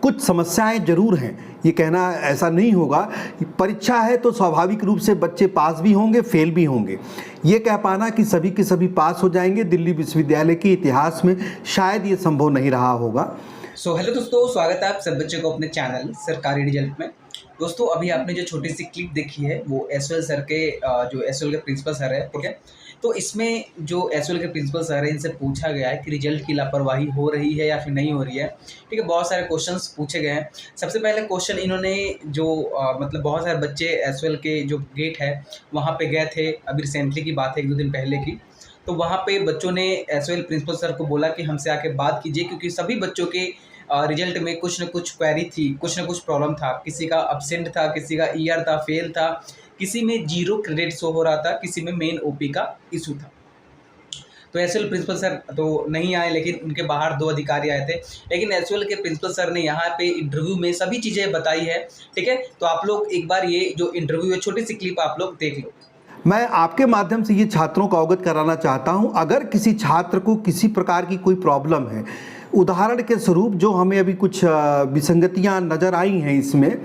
कुछ समस्याएं जरूर हैं, ये कहना ऐसा नहीं होगा। परीक्षा है तो स्वाभाविक रूप से बच्चे पास भी होंगे, फेल भी होंगे। ये कह पाना कि सभी के सभी पास हो जाएंगे, दिल्ली विश्वविद्यालय के इतिहास में शायद ये संभव नहीं रहा होगा। हेलो दोस्तों, स्वागत है आप सब बच्चों को अपने चैनल सरकारी रिजल्ट में। दोस्तों, अभी आपने जो छोटी सी क्लिप देखी है वो एसओएल सर के जो एसओएल के प्रिंसिपल सर है, ठीक है। तो इसमें जो एसओएल के प्रिंसिपल सर है इनसे पूछा गया है कि रिजल्ट की लापरवाही हो रही है या फिर नहीं हो रही है, ठीक है। बहुत सारे क्वेश्चंस पूछे गए हैं। सबसे पहले क्वेश्चन इन्होंने जो मतलब बहुत सारे बच्चे एसओएल के जो गेट है वहाँ पे गए थे, अभी रिसेंटली की बात है, 1-2 दिन पहले की। तो वहाँ पे बच्चों ने एसओएल प्रिंसिपल सर को बोला कि हमसे आके बात कीजिए, क्योंकि सभी बच्चों के रिजल्ट में कुछ न कुछ क्वेरी थी, कुछ न कुछ प्रॉब्लम था। किसी का अब्सेंट था, किसी का ईयर था, फेल था, किसी में 0 क्रेडिट शो हो रहा था, किसी में मेन ओपी का इशू था। तो एसओएल प्रिंसिपल सर तो नहीं आए, लेकिन उनके बाहर 2 अधिकारी आए थे। लेकिन एसओएल के प्रिंसिपल सर ने यहाँ पे इंटरव्यू में सभी चीज़ें बताई है, ठीक है। तो आप लोग एक बार ये जो इंटरव्यू है, छोटी सी क्लिप आप लोग देख लो। मैं आपके माध्यम से ये छात्रों को अवगत कराना चाहता हूं, अगर किसी छात्र को किसी प्रकार की कोई प्रॉब्लम है, उदाहरण के स्वरूप जो हमें अभी कुछ विसंगतियां नज़र आई हैं, इसमें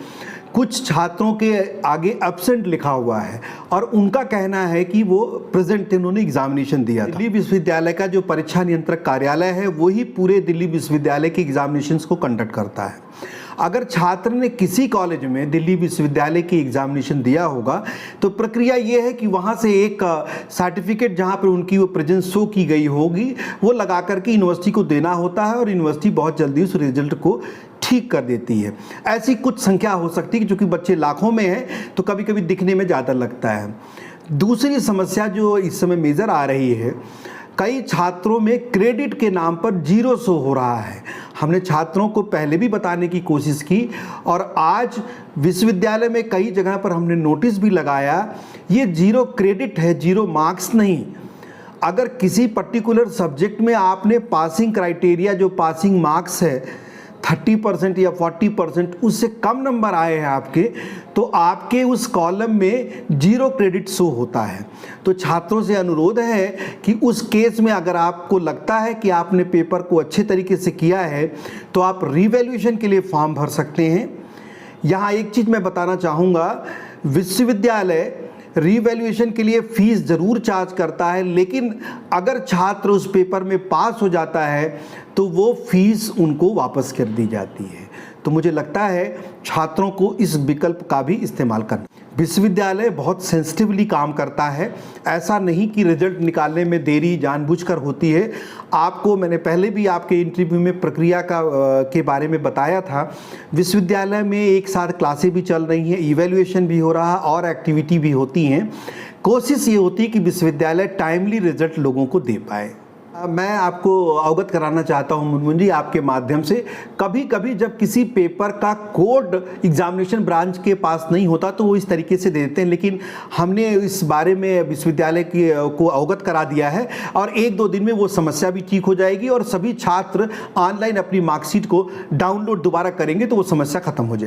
कुछ छात्रों के आगे एब्सेंट लिखा हुआ है और उनका कहना है कि वो प्रेजेंट उन्होंने एग्जामिनेशन दिया था। दिल्ली विश्वविद्यालय का जो परीक्षा नियंत्रक कार्यालय है वही पूरे दिल्ली विश्वविद्यालय के एग्जामिनेशंस को कंडक्ट करता है। अगर छात्र ने किसी कॉलेज में दिल्ली विश्वविद्यालय की एग्जामिनेशन दिया होगा तो प्रक्रिया ये है कि वहाँ से एक सर्टिफिकेट जहाँ पर उनकी वो प्रेजेंस शो की गई होगी वो लगा करके यूनिवर्सिटी को देना होता है और यूनिवर्सिटी बहुत जल्दी उस रिजल्ट को ठीक कर देती है। ऐसी कुछ संख्या हो सकती है, क्योंकि बच्चे लाखों में हैं तो कभी कभी दिखने में ज़्यादा लगता है। दूसरी समस्या जो इस समय मेजर आ रही है, कई छात्रों में क्रेडिट के नाम पर 0 शो हो रहा है। हमने छात्रों को पहले भी बताने की कोशिश की और आज विश्वविद्यालय में कई जगह पर हमने नोटिस भी लगाया, ये 0 क्रेडिट है, 0 मार्क्स नहीं। अगर किसी पर्टिकुलर सब्जेक्ट में आपने पासिंग क्राइटेरिया जो पासिंग मार्क्स है 30% या 40%, उससे कम नंबर आए हैं आपके, तो आपके उस कॉलम में 0 क्रेडिट शो होता है। तो छात्रों से अनुरोध है कि उस केस में अगर आपको लगता है कि आपने पेपर को अच्छे तरीके से किया है तो आप रीवैल्यूएशन के लिए फॉर्म भर सकते हैं। यहाँ एक चीज़ मैं बताना चाहूँगा, विश्वविद्यालय रीवैल्यूएशन के लिए फ़ीस ज़रूर चार्ज करता है, लेकिन अगर छात्र उस पेपर में पास हो जाता है तो वो फ़ीस उनको वापस कर दी जाती है। तो मुझे लगता है छात्रों को इस विकल्प का भी इस्तेमाल करना। विश्वविद्यालय बहुत सेंसिटिवली काम करता है, ऐसा नहीं कि रिजल्ट निकालने में देरी जानबूझकर होती है। आपको मैंने पहले भी आपके इंटरव्यू में प्रक्रिया के बारे में बताया था। विश्वविद्यालय में एक साथ क्लासें भी चल रही हैं, इवैल्यूएशन भी हो रहा है और एक्टिविटी भी होती हैं। कोशिश ये होती है कि विश्वविद्यालय टाइमली रिजल्ट लोगों को दे पाए। मैं आपको अवगत कराना चाहता हूं मुनमुन जी आपके माध्यम से, कभी कभी जब किसी पेपर का कोड एग्जामिनेशन ब्रांच के पास नहीं होता तो वो इस तरीके से दे देते हैं, लेकिन हमने इस बारे में विश्वविद्यालय को अवगत करा दिया है और 1-2 दिन में वो समस्या भी ठीक हो जाएगी और सभी छात्र ऑनलाइन अपनी मार्कशीट को डाउनलोड दोबारा करेंगे तो वो समस्या खत्म हो जाएगी।